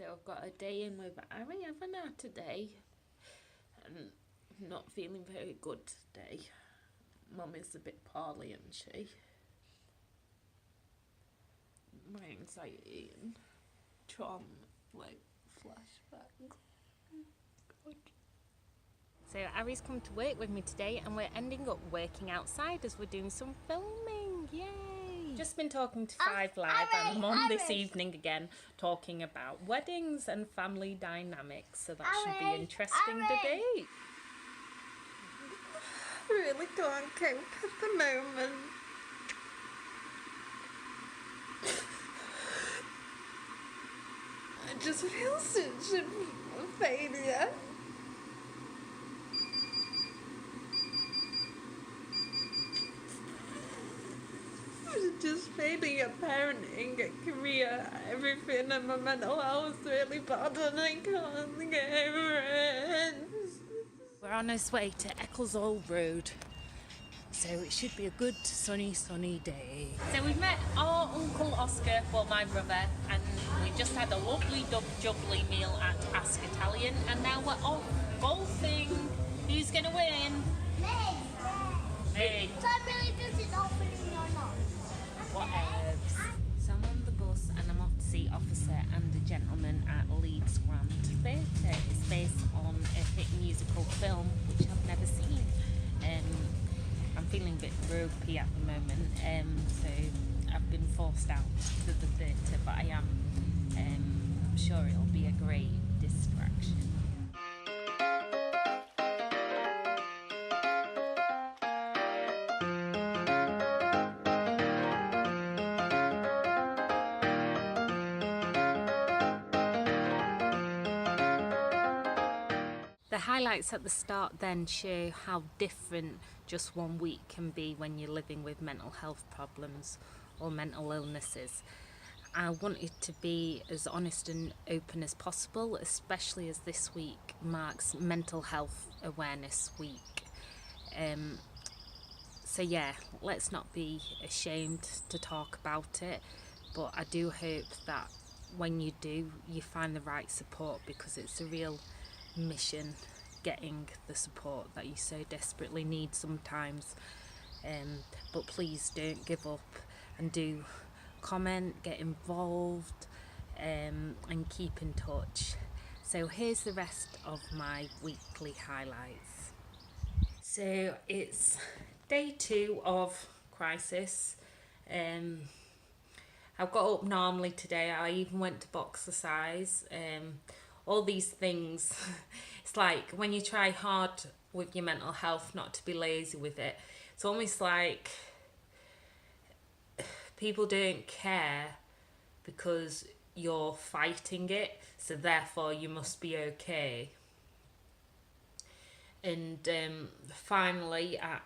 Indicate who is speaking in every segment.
Speaker 1: So I've got a day in with Harry, haven't I, today? And I'm not feeling very good today. Mum is a bit poorly, isn't she? My anxiety and trauma, like flashbacks. God. So Harry's come to work with me today and we're ending up working outside as we're doing some filming. Yay! Just been talking to Five Live and I'm on this evening again talking about weddings and family dynamics. So that should be interesting debate. I really can't cope at the moment. I just feel such a failure. I'm just failing at parenting, at career, everything, and my mental health is really bad and I can't get over it. We're on our way to Ecclesall Road, so it should be a good sunny day. So we've met our Uncle Oscar, well my brother, and we just had a lovely jubbly meal at Ask Italian, and now we're off golfing. Who's going to win? Me.
Speaker 2: So I really does it not winning or not?
Speaker 1: Whatevs. So I'm on the bus and I'm off to see Officer and a Gentleman at Leeds Grand Theatre. It's based on a hit musical film which I've never seen. I'm feeling a bit ropey at the moment, so I've been forced out to the theatre, but I am sure it'll be a great distraction. The highlights at the start then show how different just 1 week can be when you're living with mental health problems or mental illnesses. I wanted to be as honest and open as possible, especially as this week marks Mental Health Awareness Week. So yeah, let's not be ashamed to talk about it, but I do hope that when you do, you find the right support, because it's a real mission getting the support that you so desperately need sometimes. But please don't give up and do comment, get involved, and keep in touch. So here's the rest of my weekly highlights. So it's day 2 of crisis. I got up normally today. I even went to boxercise. All these things. It's like when you try hard with your mental health not to be lazy with it. It's almost like people don't care because you're fighting it, so therefore you must be okay. And finally at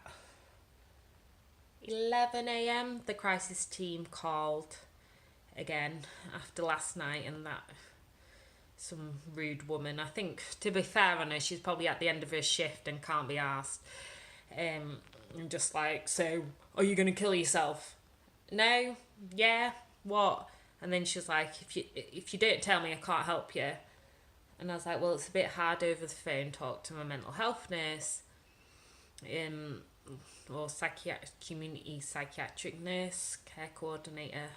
Speaker 1: 11 a.m. the crisis team called again after last night, and that some rude woman, I think, to be fair on her, she's probably at the end of her shift and can't be asked, and just like, so are you going to kill yourself? No. Yeah. What? And then she's like, if you don't tell me, I can't help you. And I was like, well, it's a bit hard over the phone. Talk to my mental health nurse, or community psychiatric nurse, care coordinator.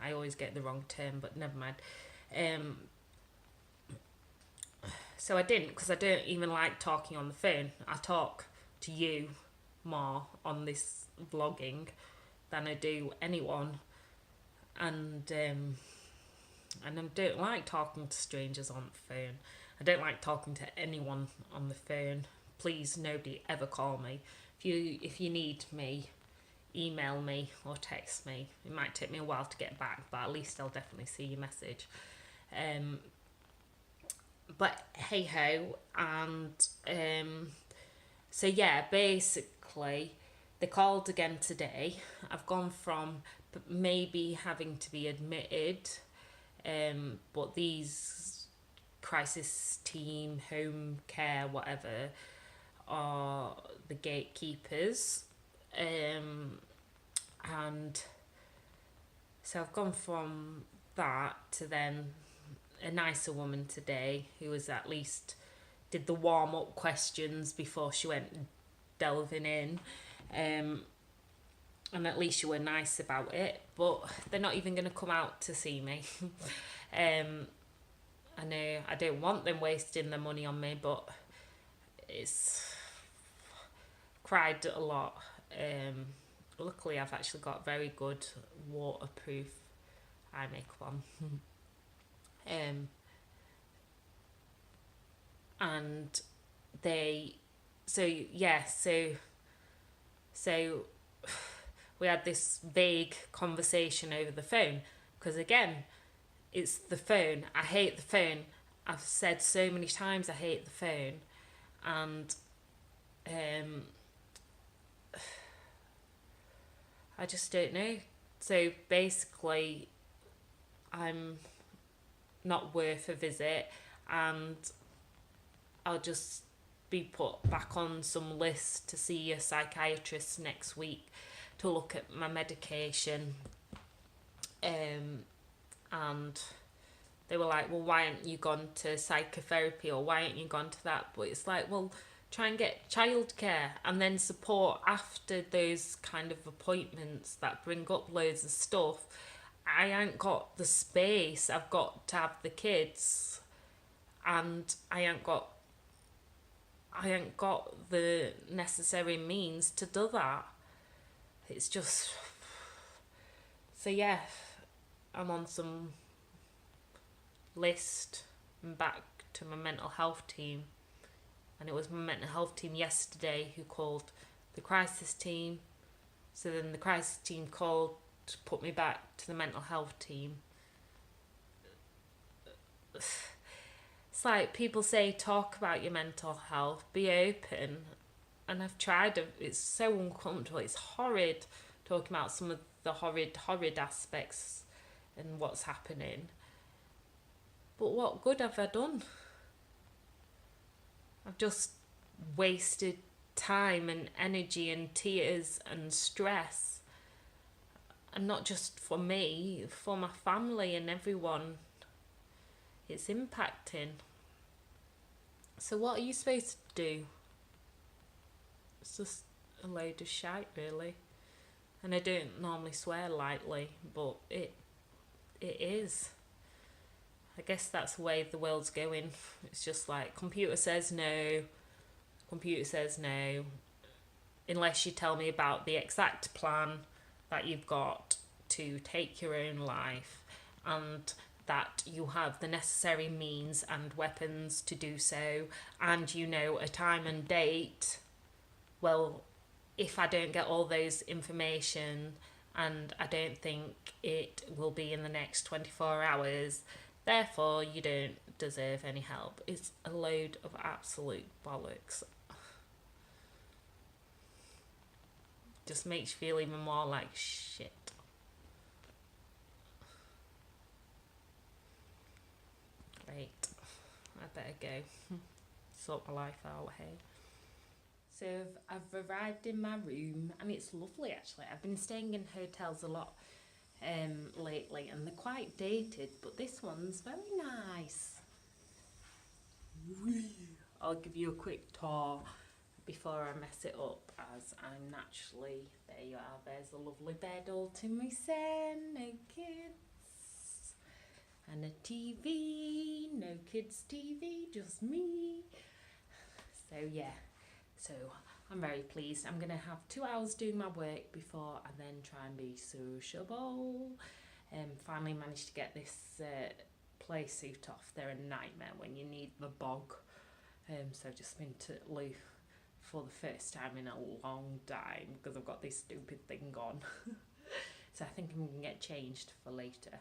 Speaker 1: I always get the wrong term, but never mind. So I didn't, because I don't even like talking on the phone. I talk to you more on this vlogging than I do anyone, and I don't like talking to strangers on the phone. I don't like talking to anyone on the phone. Please, nobody ever call me. If you need me, email me or text me. It might take me a while to get back, but at least I'll definitely see your message. But hey ho, and so yeah, basically they called again today. I've gone from maybe having to be admitted, but these crisis team, home care, whatever, are the gatekeepers, and so I've gone from that to then a nicer woman today who was at least did the warm-up questions before she went delving in. And at least you were nice about it, but they're not even going to come out to see me. I know I don't want them wasting their money on me, but it's cried a lot. Luckily, I've actually got very good waterproof eye makeup on. And they, so we had this vague conversation over the phone, because again, it's the phone. I hate the phone. I've said so many times I hate the phone, and I just don't know. So basically, I'm not worth a visit, and I'll just be put back on some list to see a psychiatrist next week to look at my medication. And they were like, well, why haven't you gone to psychotherapy, or why haven't you gone to that? But it's like, well, try and get childcare and then support after those kind of appointments that bring up loads of stuff. I ain't got the space. I've got to have the kids, and I ain't got the necessary means to do that. It's just, so yeah, I'm on some list and back to my mental health team, and it was my mental health team yesterday who called the crisis team. So then the crisis team called to put me back to the mental health team. It's like people say, talk about your mental health, be open, and I've tried. It's so uncomfortable. It's horrid talking about some of the horrid aspects and what's happening. But what good have I done? I've just wasted time and energy and tears and stress, and not just for me, for my family and everyone. It's impacting. So what are you supposed to do? It's just a load of shite, really. And I don't normally swear lightly, but it is. I guess that's the way the world's going. It's just like, computer says no, unless you tell me about the exact plan that you've got to take your own life, and that you have the necessary means and weapons to do so, and you know a time and date. Well, if I don't get all those information, and I don't think it will be in the next 24 hours, therefore you don't deserve any help. It's a load of absolute bollocks. Just makes you feel even more like shit. Right, I better go sort my life out, hey. So I've arrived in my room, and it's lovely actually. I've been staying in hotels a lot lately, and they're quite dated, but this one's very nice. I'll give you a quick tour before I mess it up, as I'm naturally, there you are, there's a lovely bed all to myself, no kids, and a TV, no kids TV, just me. So yeah, so I'm very pleased. I'm going to have 2 hours doing my work before I then try and be sociable. Finally managed to get this play suit off. They're a nightmare when you need the bog. So I've just been to Lou for the first time in a long time because I've got this stupid thing on. So I think I'm going to get changed for later.